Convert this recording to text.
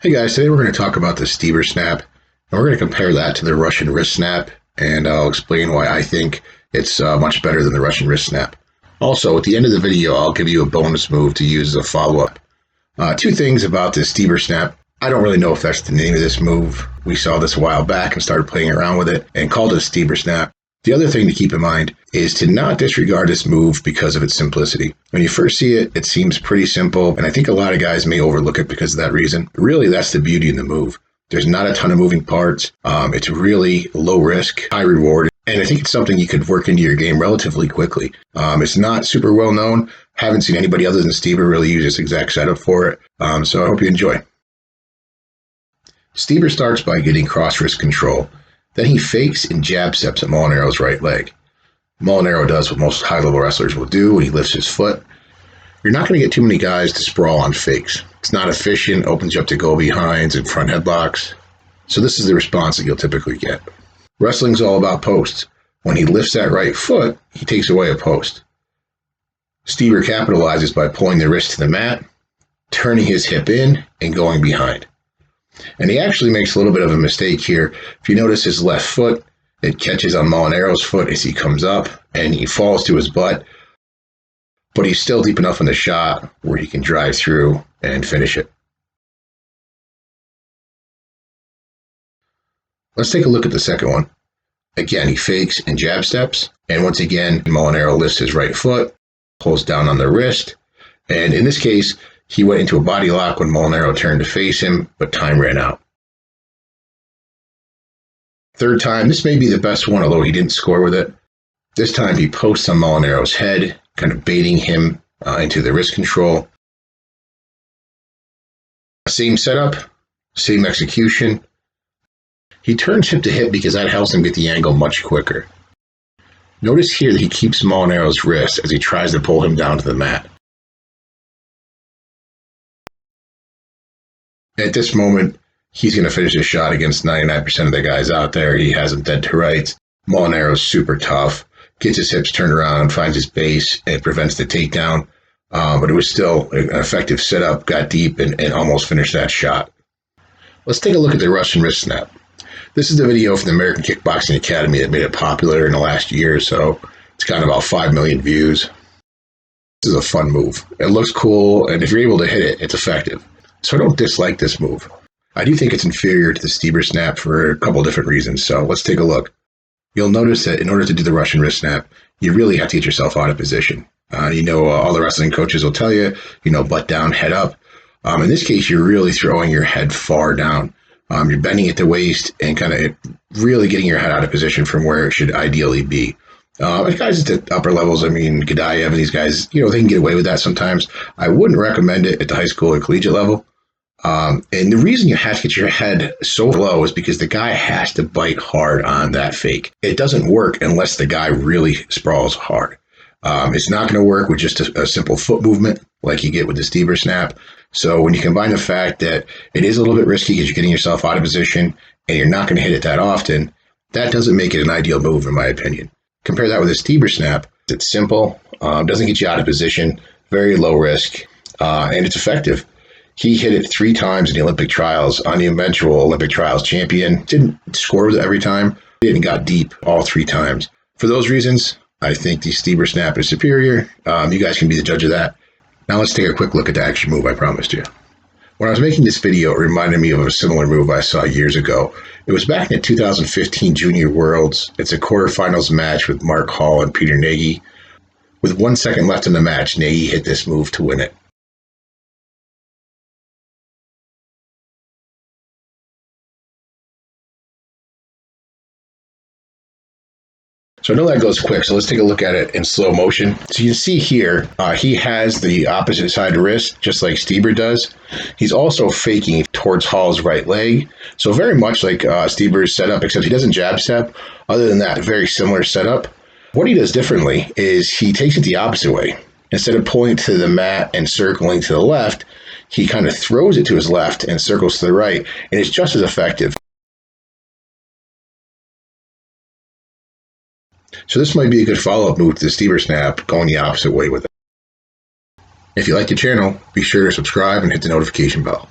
Hey guys, today we're going to talk about the Stieber snap, and we're going to compare that to the Russian wrist snap, and I'll explain why I think it's much better than the Russian wrist snap. Also, at the end of the video, I'll give you a bonus move to use as a follow-up. Two things about this Stieber snap. I don't really know if that's the name of this move. We saw this a while back and started playing around with it and called it a Stieber snap. The other thing to keep in mind is to not disregard this move because of its simplicity. When you first see it, it seems pretty simple, and I think a lot of guys may overlook it because of that reason. Really, that's the beauty in the move. There's not a ton of moving parts. It's really low risk, high reward, and I think it's something you could work into your game relatively quickly. It's not super well known. Haven't seen anybody other than Stieber really use this exact setup for it, so I hope you enjoy. Stieber starts by getting cross wrist control. Then he fakes and jab steps at Molinaro's right leg. Molinaro does what most high-level wrestlers will do when he lifts his foot. You're not going to get too many guys to sprawl on fakes. It's not efficient, opens you up to go-behinds and front headlocks. So this is the response that you'll typically get. Wrestling's all about posts. When he lifts that right foot, he takes away a post. Stieber capitalizes by pulling the wrist to the mat, turning his hip in, and going behind. And he actually makes a little bit of a mistake here. If you notice his left foot, it catches on Molinaro's foot as he comes up, and he falls to his butt. But he's still deep enough in the shot where he can drive through and finish it. Let's take a look at the second one. Again, he fakes and jab steps. And once again, Molinaro lifts his right foot, pulls down on the wrist. And in this case, he went into a body lock when Molinaro turned to face him, but time ran out. Third time, this may be the best one, although he didn't score with it. This time he posts on Molinaro's head, kind of baiting him into the wrist control. Same setup, same execution. He turns hip to hip because that helps him get the angle much quicker. Notice here that he keeps Molinaro's wrist as he tries to pull him down to the mat. At this moment, he's going to finish his shot against 99% of the guys out there. He has them dead to rights. Molinaro's super tough, gets his hips turned around, finds his base, and prevents the takedown. But it was still an effective setup, got deep, and almost finished that shot. Let's take a look at the Russian wrist snap. This is the video from the American Kickboxing Academy that made it popular in the last year or so. It's got about 5 million views. This is a fun move. It looks cool, and if you're able to hit it, it's effective. So I don't dislike this move. I do think it's inferior to the Stieber snap for a couple different reasons, so let's take a look. You'll notice that in order to do the Russian wrist snap, you really have to get yourself out of position. All the wrestling coaches will tell you, butt down, head up. In this case, you're really throwing your head far down. You're bending at the waist and kind of really getting your head out of position from where it should ideally be. Guys at the upper levels, Gadayev and these guys, they can get away with that sometimes. I wouldn't recommend it at the high school or collegiate level. And the reason you have to get your head so low is because the guy has to bite hard on that fake. It doesn't work unless the guy really sprawls hard. It's not going to work with just a simple foot movement like you get with the Stieber snap. So when you combine the fact that it is a little bit risky because you're getting yourself out of position and you're not going to hit it that often, that doesn't make it an ideal move in my opinion. Compare that with a Stieber snap. It's simple, doesn't get you out of position, very low risk, and it's effective. He hit it 3 times in the Olympic trials on the eventual Olympic trials champion. Didn't score with it every time, and got deep all 3 times. For those reasons, I think the Stieber snap is superior. You guys can be the judge of that. Now let's take a quick look at the action move I promised you. When I was making this video, it reminded me of a similar move I saw years ago. It was back in the 2015 Junior Worlds. It's a quarterfinals match with Mark Hall and Peter Nagy. With 1 second left in the match, Nagy hit this move to win it. So I know that goes quick, so let's take a look at it in slow motion. So you can see here, he has the opposite side wrist, just like Stieber does. He's also faking towards Hall's right leg. So very much like Stieber's setup, except he doesn't jab step. Other than that, very similar setup. What he does differently is he takes it the opposite way. Instead of pulling it to the mat and circling to the left, he kind of throws it to his left and circles to the right, and it's just as effective. So this might be a good follow-up move to the Stieber snap, going the opposite way with it. If you like the channel, be sure to subscribe and hit the notification bell.